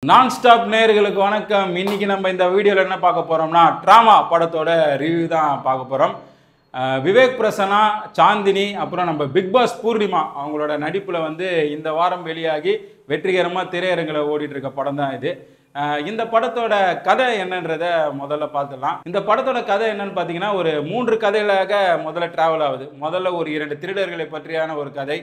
நான் ஸ்டாப் நேயர்களுக்கு வணக்கம். இன்னைக்கு நம்ம இந்த வீடியோவில் என்ன பார்க்க போறோம்னா ட்ராமா படத்தோட ரிவ்யூ தான் பார்க்க போறோம். விவேக் பிரசன்னா, சாந்தினி, அப்புறம் நம்ம பிக் பாஸ் பூர்ணிமா அவங்களோட நடிப்பில் இந்த வாரம் வெளியாகி வெற்றிகரமாக திரையரங்கில் ஓடிட்டு இருக்க படம் தான் இது. இந்த படத்தோட கதை என்னன்றதை முதல்ல பார்த்துடலாம். இந்த படத்தோட கதை என்னன்னு பார்த்தீங்கன்னா, ஒரு 3 கதைகளாக முதல்ல டிராவல் ஆகுது. முதல்ல ஒரு 2 திருடர்களை பற்றியான ஒரு கதை.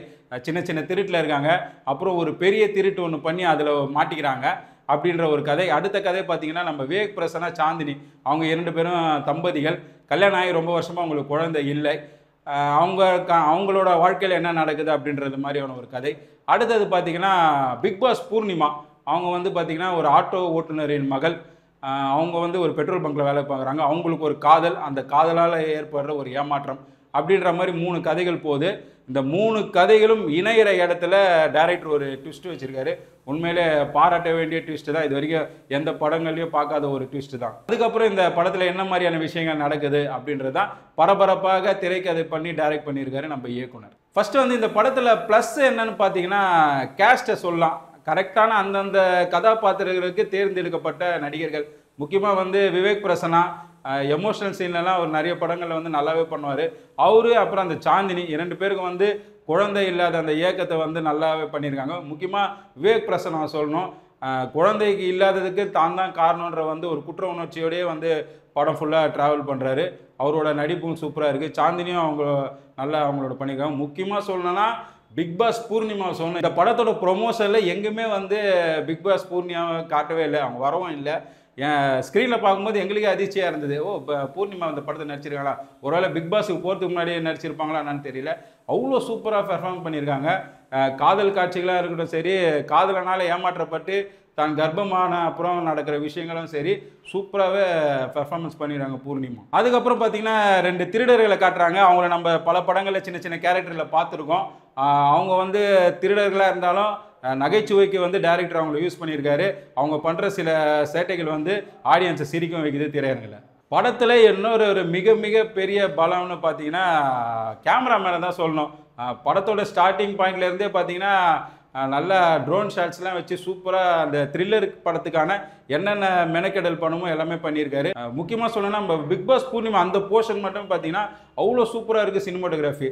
சின்ன சின்ன திருட்டில் இருக்காங்க. அப்புறம் ஒரு பெரிய திருட்டு ஒன்று பண்ணி அதில் மாட்டிக்கிறாங்க அப்படின்ற ஒரு கதை. அடுத்த கதை பார்த்தீங்கன்னா, நம்ம விவேக் பிரசன்னா, சாந்தினி அவங்க 2 பேரும் தம்பதிகள். கல்யாணம் ஆகி ரொம்ப வருஷமாக அவங்களுக்கு குழந்தை இல்லை. அவங்களோட வாழ்க்கையில் என்ன நடக்குது அப்படின்றது மாதிரியான ஒரு கதை. அடுத்தது பார்த்தீங்கன்னா, பிக் பாஸ் பூர்ணிமா அவங்க பார்த்தீங்கன்னா ஒரு ஆட்டோ ஓட்டுநரின் மகள். அவங்க ஒரு பெட்ரோல் பங்க்கில் வேலை பார்க்குறாங்க. அவங்களுக்கு ஒரு காதல், அந்த காதலால் ஏற்படுற ஒரு ஏமாற்றம் அப்படின்ற மாதிரி 3 கதைகள் போகுது. இந்த 3 கதைகளும் இணையிற இடத்துல டைரக்டர் ஒரு ட்விஸ்ட் வச்சுருக்காரு. உண்மையிலே பாராட்ட வேண்டிய ட்விஸ்ட் தான். இது வரைக்கும் எந்த படங்கள்லையும் பார்க்காத ஒரு ட்விஸ்ட் தான். அதுக்கப்புறம் இந்த படத்தில் என்ன மாதிரியான விஷயங்கள் நடக்குது அப்படின்றது தான் பரபரப்பாக திரைக்கதை பண்ணி டைரக்ட் பண்ணியிருக்காரு நம்ம இயக்குனர். ஃபஸ்ட்டு இந்த படத்தில் ப்ளஸ் என்னன்னு பார்த்தீங்கன்னா, கேஸ்ட்டை சொல்லலாம். கரெக்டான அந்தந்த கதாபாத்திரங்களுக்கு தேர்ந்தெடுக்கப்பட்ட நடிகர்கள். முக்கியமாக விவேக் பிரசன்னா எமோஷனல் சீன்லலாம் அவர் நிறைய படங்களில் நல்லாவே பண்ணுவார். அவரு அப்புறம் அந்த சாந்தினி 2 பேருக்கும் குழந்தை இல்லாத அந்த இயக்கத்தை நல்லாவே பண்ணியிருக்காங்க. முக்கியமாக விவேக் பிரசன்னா சொல்லணும். குழந்தைக்கு இல்லாததுக்கு தான் காரணன்ற ஒரு குற்ற உணர்ச்சியோடையே படம் ஃபுல்லாக ட்ராவல் பண்ணுறாரு. அவரோட நடிப்பும் சூப்பராக இருக்குது. சாந்தினியும் அவங்களோட பண்ணியிருக்காங்க. முக்கியமாக சொல்லணும்னா பிக் பாஸ் பூர்ணிமா சொன்ன இந்த படத்தோட ப்ரொமோஷனில் எங்குமே பிக் பாஸ் பூர்ணிமாவை காட்டவே இல்லை. அவங்க வரவும் இல்லை. என் ஸ்க்ரீனில் பார்க்கும்போது எங்களுக்கே அதிர்ச்சியாக இருந்தது. பூர்ணிமா இந்த படத்தை நடிச்சிருக்காங்களா, ஒருவேளை பிக் பாஸுக்கு போகிறதுக்கு முன்னாடியே நடிச்சிருப்பாங்களா என்னன்னு தெரியல. அவ்வளோ சூப்பராக பெர்ஃபார்ம் பண்ணியிருக்காங்க. காதல் காட்சிகளாக இருக்கட்டும் சரி, காதலனால் ஏமாற்றப்பட்டு தான் கர்ப்பமான அப்புறம் நடக்கிற விஷயங்களும் சரி, சூப்பராகவே பெர்ஃபார்மன்ஸ் பண்ணிடுறாங்க பூர்ணிமா. அதுக்கப்புறம் பார்த்தீங்கன்னா 2 திருடர்களை காட்டுறாங்க. அவங்கள நம்ம பல படங்களில் சின்ன சின்ன கேரக்டரில் பார்த்துருக்கோம். அவங்க திருடர்களாக இருந்தாலும் நகைச்சுவைக்கு டைரக்டர் அவங்கள யூஸ் பண்ணியிருக்காரு. அவங்க பண்ணுற சில சேட்டைகள் ஆடியன்ஸை சிரிக்கும் வைக்குது திரையரங்கில். படத்தில் இன்னொரு மிக மிக பெரிய பலம்னு பார்த்தீங்கன்னா கேமராமேனை தான் சொல்லணும். படத்தோட ஸ்டார்டிங் பாயிண்ட்லேருந்தே பார்த்தீங்கன்னா நல்ல ட்ரோன் ஷாட்ஸ்லாம் வச்சு சூப்பராக அந்த த்ரில்லர் படத்துக்கான என்னென்ன மெனக்கெடல் பண்ணுமோ எல்லாமே பண்ணியிருக்காரு. முக்கியமாக சொல்லணும்னா நம்ம பிக் பாஸ் பூர்ணிமா அந்த போர்ஷன் மட்டும் பார்த்தீங்கன்னா அவ்வளோ சூப்பராக இருக்குது. சினிமாட்டோகிராஃபி,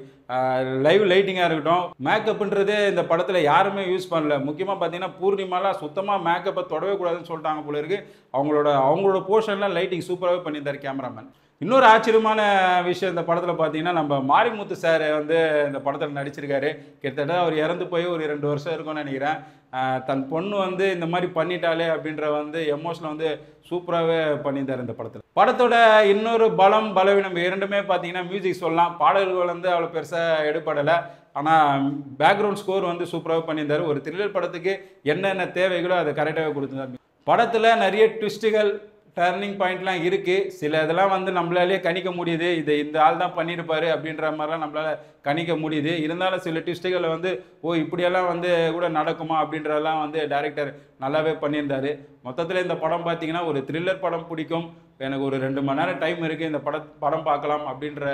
லைவ் லைட்டிங்காக இருக்கட்டும், மேக்கப்புன்றதே இந்த படத்தில் யாருமே யூஸ் பண்ணல. முக்கியமாக பார்த்தீங்கன்னா பூர்ணிமாலாம் சுத்தமாக மேக்கப்பை தொடவே கூடாதுன்னு சொல்லிட்டாங்க போல இருக்குது. அவங்களோட போர்ஷன்லாம் லைட்டிங் சூப்பராகவே பண்ணியிருந்தார் கேமராமேன். இன்னொரு ஆச்சரியமான விஷயம் இந்த படத்தில் பார்த்தீங்கன்னா, நம்ம மாரிமுத்து சார் இந்த படத்தில் நடிச்சிருக்காரு. கிட்டத்தட்ட அவர் இறந்து போய் ஒரு 2 வருஷம் இருக்கும்னு நினைக்கிறேன். தன் பொண்ணு இந்த மாதிரி பண்ணிட்டாலே அப்படின்ற எமோஷனை சூப்பராகவே பண்ணியிருந்தார் இந்த படத்தில். படத்தோட இன்னொரு பலம் பலவீனம் இரண்டுமே பார்த்தீங்கன்னா மியூசிக் சொல்லலாம். பாடல்கள் அவ்வளோ பெருசாக எடுப்படலை. ஆனால் பேக்ரவுண்ட் ஸ்கோர் சூப்பராகவே பண்ணியிருந்தார். ஒரு த்ரில்லர் படத்துக்கு என்னென்ன தேவைகளோ அதை கரெக்டாகவே கொடுத்துருந்தார். படத்தில் நிறைய ட்விஸ்ட்டுகள், டர்னிங் பாயிண்ட்லாம் இருக்குது. சில இதெல்லாம் நம்மளாலே கணிக்க முடியுது. இந்த ஆள் தான் பண்ணியிருப்பார் அப்படின்ற மாதிரிலாம் நம்மளால் கணிக்க முடியுது. இருந்தாலும் சில ட்விஸ்ட்டுகளை இப்படியெல்லாம் கூட நடக்குமா அப்படின்றதெல்லாம் டைரக்டர் நல்லாவே பண்ணியிருந்தார். மொத்தத்தில் இந்த படம் பார்த்தீங்கன்னா ஒரு த்ரில்லர் படம் பிடிக்கும், எனக்கு ஒரு 2 மணி நேரம் டைம் இருக்குது இந்த படம் பார்க்கலாம் அப்படின்ற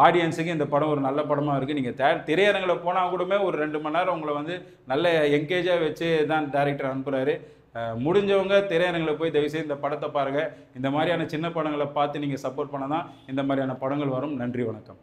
ஆடியன்ஸுக்கு இந்த படம் ஒரு நல்ல படமாக இருக்குது. நீங்கள் திரையரங்கில் போனால் கூடமே ஒரு 2 மணி நேரம் உங்களை நல்ல என்கேஜாக வச்சு தான் டைரக்டர் அனுப்புகிறாரு. முடிஞ்சவங்க திரையரங்கில் போய் தயவுசெய்து இந்த படத்தை பாருங்கள். இந்த மாதிரியான சின்ன படங்களை பார்த்து நீங்கள் சப்போர்ட் பண்ண தான் இந்த மாதிரியான படங்கள் வரும். நன்றி, வணக்கம்.